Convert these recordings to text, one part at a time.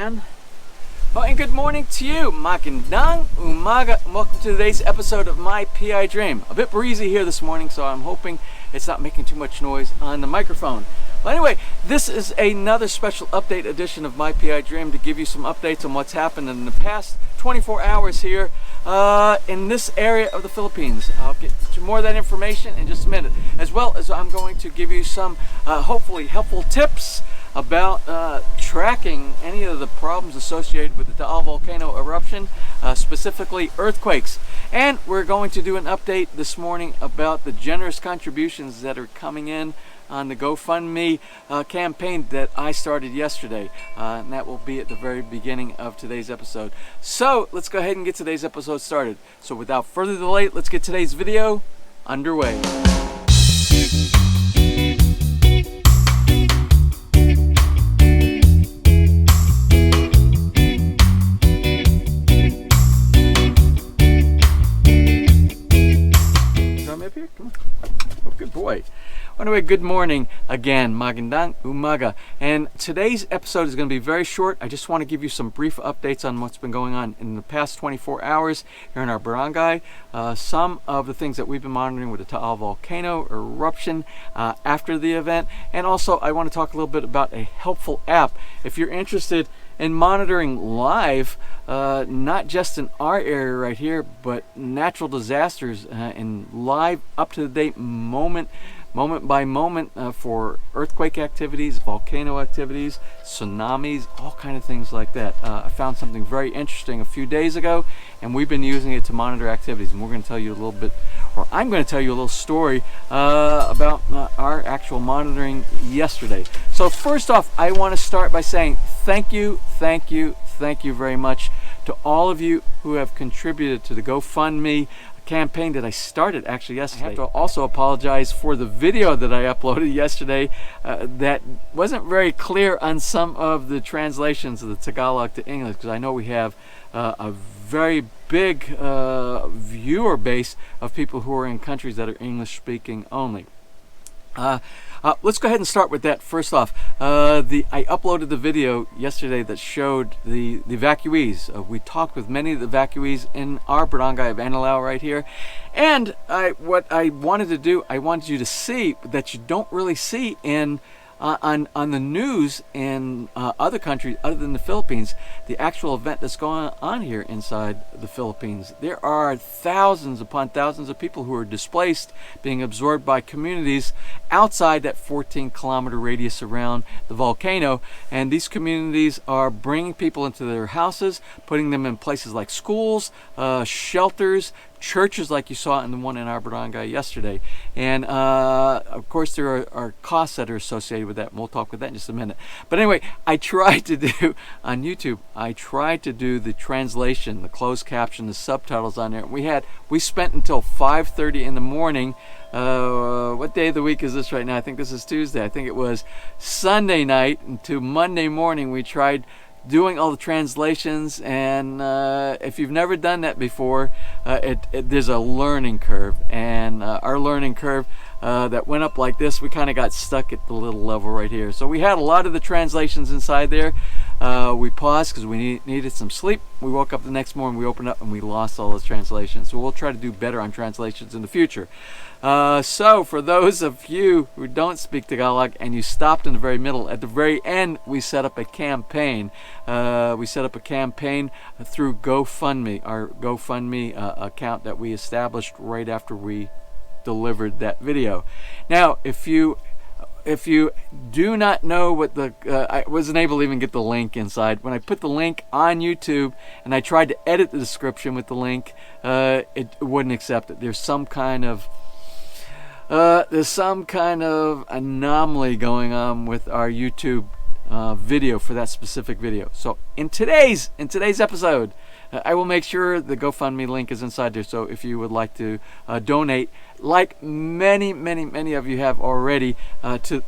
again. Oh, and good morning to you. Magandang umaga, and welcome to today's episode of My PI Dream. A bit breezy here this morning, so I'm hoping it's not making too much noise on the microphone. Well, anyway, this is another special update edition of My PI Dream to give you some updates on what's happened in the past 24 hours here in this area of the Philippines. I'll get to more of that information in just a minute, as well as I'm going to give you some hopefully helpful tips about tracking any of the problems associated with the Taal Volcano eruption, specifically earthquakes. And we're going to do an update this morning about the generous contributions that are coming in on the GoFundMe campaign that I started yesterday. And that will be at the very beginning of today's episode. So let's go ahead and get today's episode started. So without further delay, let's get today's video underway. Good boy. Anyway, good morning again. Magandang umaga. And today's episode is going to be very short. I just want to give you some brief updates on what's been going on in the past 24 hours here in our barangay. Some of the things that we've been monitoring with the Taal Volcano eruption after the event. And also, I want to talk a little bit about a helpful app. If you're interested in monitoring live, not just in our area right here, but natural disasters in live, up-to-the-date moment by moment for earthquake activities, volcano activities, tsunamis, all kind of things like that. I found something very interesting a few days ago, and we've been using it to monitor activities. And we're going to tell you a little bit, or I'm going to tell you a little story about our actual monitoring yesterday. So first off, I want to start by saying thank you very much to all of you who have contributed to the GoFundMe campaign that I started actually yesterday. I have to also apologize for the video that I uploaded yesterday that wasn't very clear on some of the translations of the Tagalog to English, because I know we have a very big viewer base of people who are in countries that are English speaking only. Let's go ahead and start with that first off. I uploaded the video yesterday that showed the evacuees. We talked with many of the evacuees in our barangay of Anilao right here. And what I wanted to do, I wanted you to see that you don't really see on the news in other countries other than the Philippines, the actual event that's going on here inside the Philippines. There are thousands upon thousands of people who are displaced, being absorbed by communities outside that 14-kilometer radius around the volcano, and these communities are bringing people into their houses, putting them in places like schools, shelters, churches like you saw in the one in our barangay yesterday. And of course there are costs that are associated with that, and we'll talk with that in just a minute. But anyway, I tried to do on YouTube, I tried to do the translation, the closed caption, the subtitles on there. We spent until 5:30 in the morning. What day of the week is this right now? I think this is Tuesday. I think it was Sunday night into Monday morning we tried doing all the translations, and if you've never done that before, there's a learning curve, and our learning curve that went up like this, we kind of got stuck at the little level right here. So we had a lot of the translations inside there. We paused because we needed some sleep. We woke up the next morning, we opened up, and we lost all those translations. So we'll try to do better on translations in the future. So for those of you who don't speak Tagalog and you stopped in the very middle, at the very end we set up a campaign. We set up a campaign through GoFundMe, our GoFundMe account that we established right after we delivered that video. Now, if you do not know what I wasn't able to even get the link inside. When I put the link on YouTube and I tried to edit the description with the link, it wouldn't accept it. There's some kind of anomaly going on with our YouTube video for that specific video. So in today's episode, I will make sure the GoFundMe link is inside there. So if you would like to donate, like many of you have already, to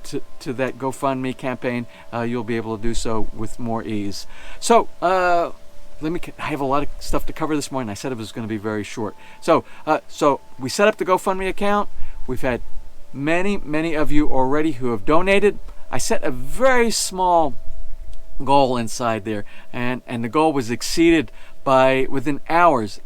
that GoFundMe campaign, you'll be able to do so with more ease. So I have a lot of stuff to cover this morning. I said it was going to be very short. So we set up the GoFundMe account. We've had many of you already who have donated. I set a very small goal inside there, and the goal was exceeded by within hours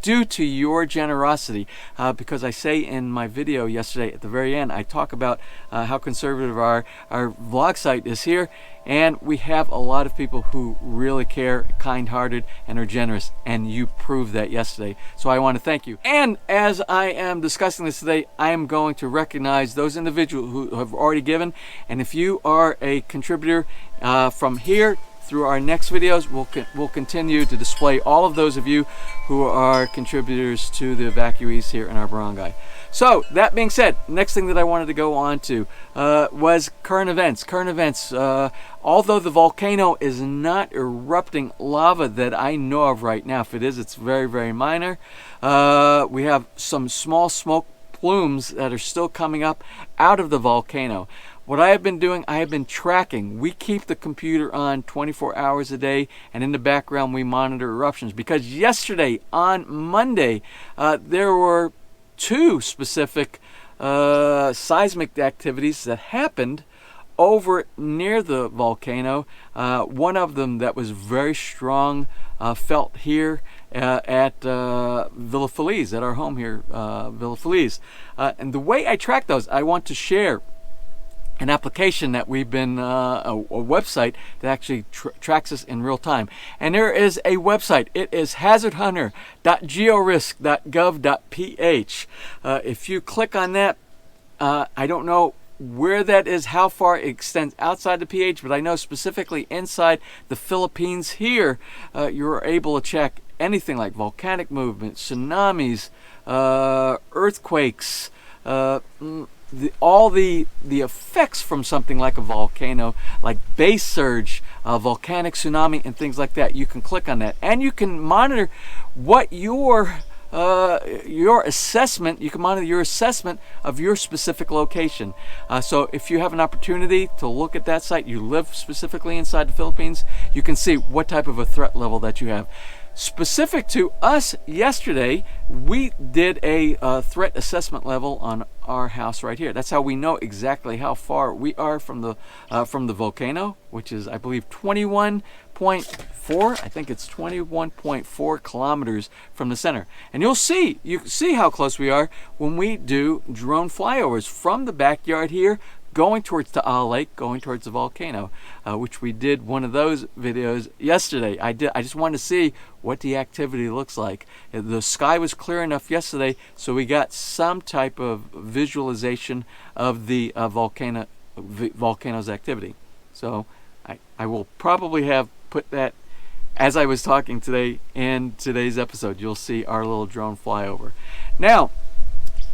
due to your generosity, because I say in my video yesterday at the very end, I talk about how conservative our vlog site is here, and we have a lot of people who really care, kind-hearted, and are generous, and you proved that yesterday. So I want to thank you. And as I am discussing this today, I am going to recognize those individuals who have already given, and if you are a contributor from here through our next videos, we'll continue to display all of those of you who are contributors to the evacuees here in our barangay. So that being said, next thing that I wanted to go on to was current events. Although the volcano is not erupting lava that I know of right now, if it is, it's very, very minor. We have some small smoke plumes that are still coming up out of the volcano. What I have been doing, I have been tracking. We keep the computer on 24 hours a day, and in the background we monitor eruptions, because yesterday on Monday there were two specific seismic activities that happened over near the volcano. One of them that was very strong felt here at Villa Feliz, at our home here, Villa Feliz. And the way I track those, I want to share an application that we've been, a website that actually tracks us in real time. And there is a website. It is hazardhunter.georisk.gov.ph. If you click on that, I don't know where that is, how far it extends outside the PH, but I know specifically inside the Philippines here, you're able to check anything like volcanic movement, tsunamis, earthquakes, all the effects from something like a volcano, like base surge, volcanic tsunami, and things like that. You can click on that, and you can monitor what your assessment. You can monitor your assessment of your specific location. So if you have an opportunity to look at that site, you live specifically inside the Philippines, you can see what type of a threat level that you have. Specific to us yesterday, we did a threat assessment level on our house right here. That's how we know exactly how far we are from the volcano, which is, I believe, 21.4. I think it's 21.4 kilometers from the center. And you can see how close we are when we do drone flyovers from the backyard here, going towards Taal Lake, going towards the volcano, which we did one of those videos yesterday. I just wanted to see what the activity looks like. The sky was clear enough yesterday, so we got some type of visualization of the volcano's activity. So I will probably have put that, as I was talking today, in today's episode. You'll see our little drone flyover. Now,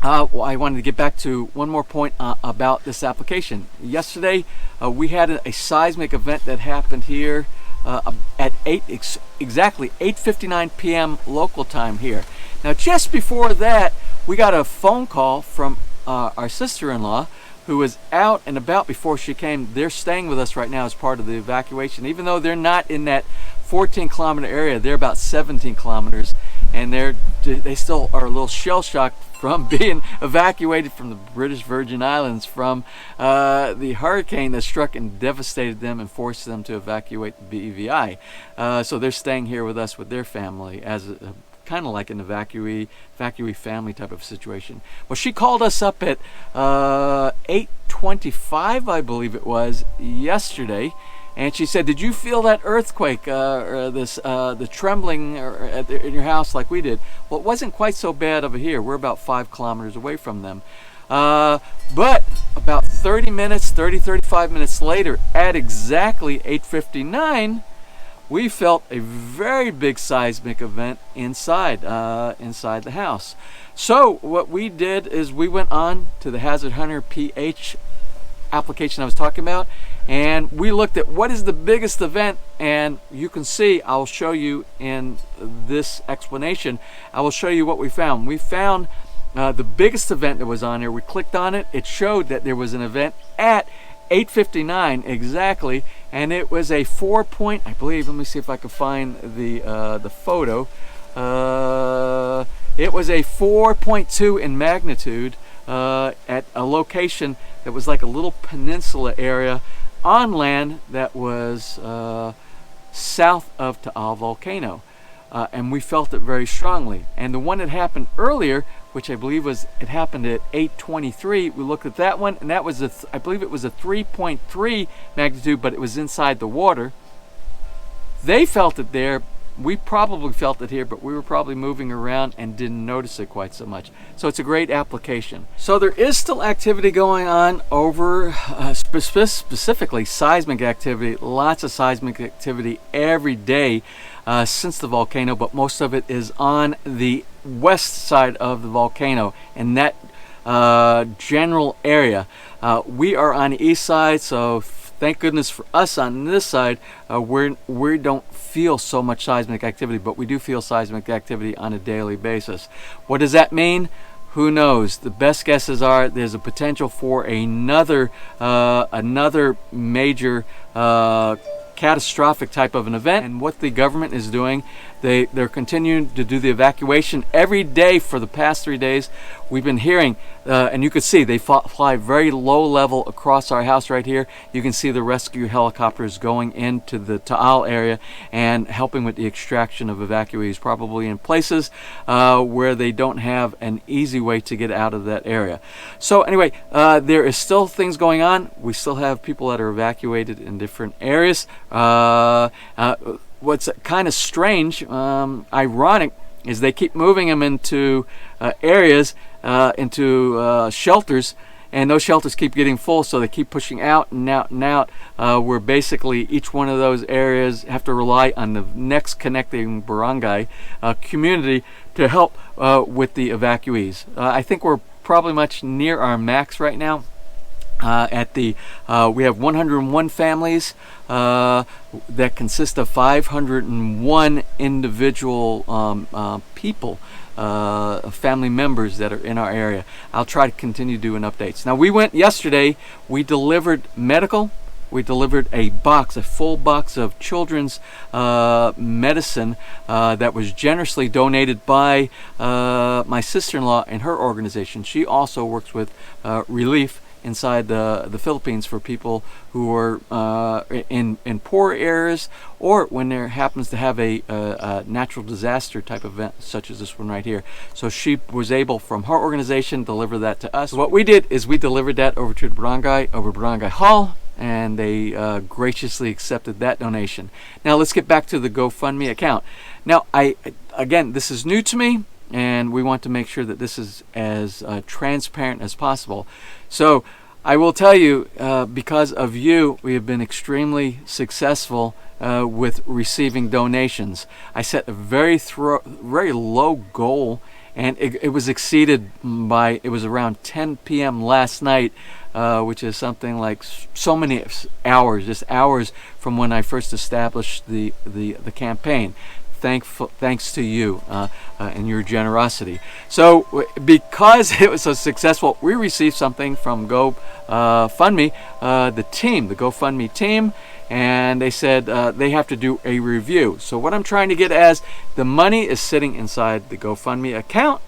I wanted to get back to one more point about this application. Yesterday, we had a seismic event that happened here at exactly 8:59 p.m. local time here. Now, just before that, we got a phone call from our sister-in-law, who was out and about before she came. They're staying with us right now as part of the evacuation. Even though they're not in that 14-kilometer area, they're about 17 kilometers, and they still are a little shell-shocked from being evacuated from the British Virgin Islands from the hurricane that struck and devastated them and forced them to evacuate the BVI. So they're staying here with us with their family as kind of like an evacuee family type of situation. Well, she called us up at 8:25, I believe it was, yesterday, and she said, "Did you feel that earthquake, or the trembling in your house like we did?" Well, it wasn't quite so bad over here. We're about 5 kilometers away from them. But about 35 minutes later, at exactly 8:59, we felt a very big seismic event inside the house. So what we did is we went on to the Hazard Hunter PH application I was talking about, and we looked at what is the biggest event. And you can see, I'll show you in this explanation, I will show you what we found. We found the biggest event that was on there. We clicked on it. It showed that there was an event at 8:59 exactly, and it was a 4 I believe, let me see if I can find the photo. It was a 4.2 in magnitude at a location that was like a little peninsula area on land that was south of Taal Volcano. And we felt it very strongly. And the one that happened earlier, which I believe it happened at 8:23, we looked at that one, and that was I believe it was a 3.3 magnitude, but it was inside the water. They felt it there. We probably felt it here, but we were probably moving around and didn't notice it quite so much. So it's a great application. So there is still activity going on over, specifically seismic activity, lots of seismic activity every day since the volcano, but most of it is on the west side of the volcano, in that general area. We are on the east side, so thank goodness for us on this side. We don't feel so much seismic activity, but we do feel seismic activity on a daily basis. What does that mean? Who knows? The best guesses are there's a potential for another major catastrophic type of an event. And what the government is doing, they're continuing to do the evacuation every day for the past 3 days. We've been hearing, and you can see they fly very low level across our house right here. You can see the rescue helicopters going into the Taal area and helping with the extraction of evacuees, probably in places where they don't have an easy way to get out of that area. So anyway, there is still things going on. We still have people that are evacuated in different areas. What's kind of strange, ironic, is they keep moving them into areas, into shelters, and those shelters keep getting full, so they keep pushing out and out and out, where basically each one of those areas have to rely on the next connecting barangay community to help with the evacuees. I think we're probably much near our max right now. We have 101 families that consist of 501 individual people, family members that are in our area. I'll try to continue doing updates. Now, we went yesterday, we delivered medical. We delivered a full box of children's medicine that was generously donated by my sister-in-law and her organization. She also works with relief inside the Philippines for people who are in poor areas, or when there happens to have a natural disaster type event such as this one right here. So she was able, from her organization, deliver that to us. What we did is we delivered that over to the barangay, over Barangay Hall, and they graciously accepted that donation. Now let's get back to the GoFundMe account. Now, again, this is new to me, and we want to make sure that this is as transparent as possible. So I will tell you, because of you, we have been extremely successful with receiving donations. I set a very low goal, and it was exceeded by, it was around 10 p.m. last night, which is something like so many hours, just hours from when I first established the campaign. Thanks to you and your generosity. So because it was so successful, we received something from GoFundMe, the GoFundMe team, and they said they have to do a review. So what I'm trying to get as, the money is sitting inside the GoFundMe account,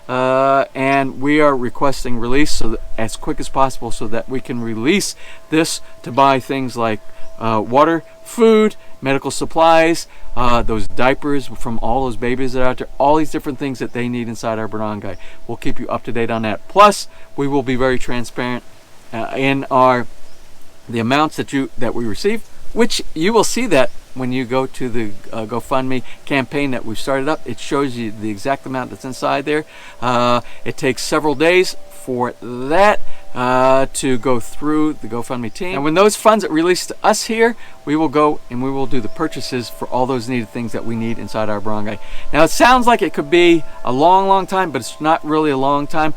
and we are requesting release so as quick as possible, so that we can release this to buy things like water, food, medical supplies, those diapers from all those babies that are out there, all these different things that they need inside our barangay. We'll keep you up to date on that. Plus, we will be very transparent in the amounts that we receive, which you will see that when you go to the GoFundMe campaign that we've started up. It shows you the exact amount that's inside there. It takes several days for that to go through the GoFundMe team. And when those funds are released to us here, we will go and we will do the purchases for all those needed things that we need inside our barangay. Now, it sounds like it could be a long time, but it's not really a long time.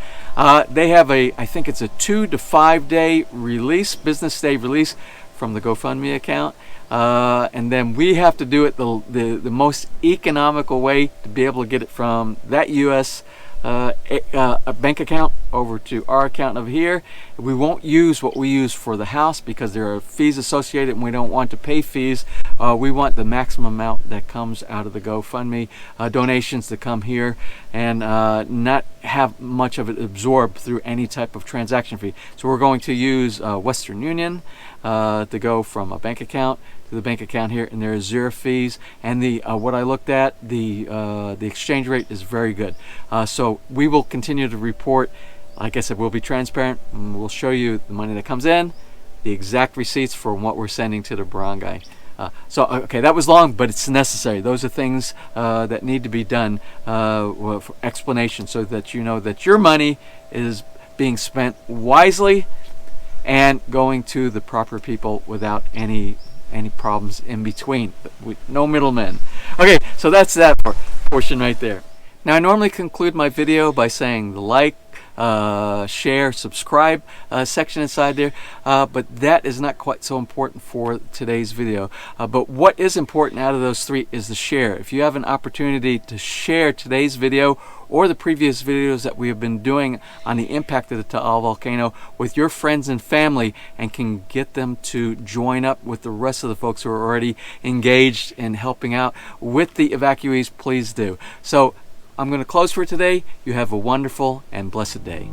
They have I think it's a 2 to 5 day release, business day release from the GoFundMe account. And then we have to do it the most economical way to be able to get it from that U.S. A bank account over to our account over here. We won't use what we use for the house because there are fees associated, and we don't want to pay fees. We want the maximum amount that comes out of the GoFundMe donations to come here, and not have much of it absorbed through any type of transaction fee. So we're going to use Western Union, to go from a bank account to the bank account here, and there is 0 fees. And the what I looked at, the exchange rate is very good. So we will continue to report. Like I said, we'll be transparent, and we'll show you the money that comes in, the exact receipts for what we're sending to the barangay. Okay, that was long, but it's necessary. Those are things that need to be done for explanation, so that you know that your money is being spent wisely and going to the proper people without any problems in between. No middlemen. Okay, so that's that portion right there. Now, I normally conclude my video by saying the like, share, subscribe section inside there, but that is not quite so important for today's video. But what is important out of those three is the share. If you have an opportunity to share today's video or the previous videos that we have been doing on the impact of the Taal volcano with your friends and family, and can get them to join up with the rest of the folks who are already engaged in helping out with the evacuees, please do. So I'm going to close for today. You have a wonderful and blessed day.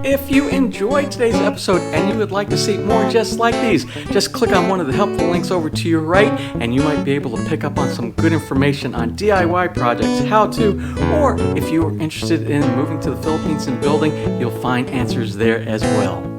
If you enjoyed today's episode and you would like to see more just like these, just click on one of the helpful links over to your right, and you might be able to pick up on some good information on DIY projects, how to, or if you are interested in moving to the Philippines and building, you'll find answers there as well.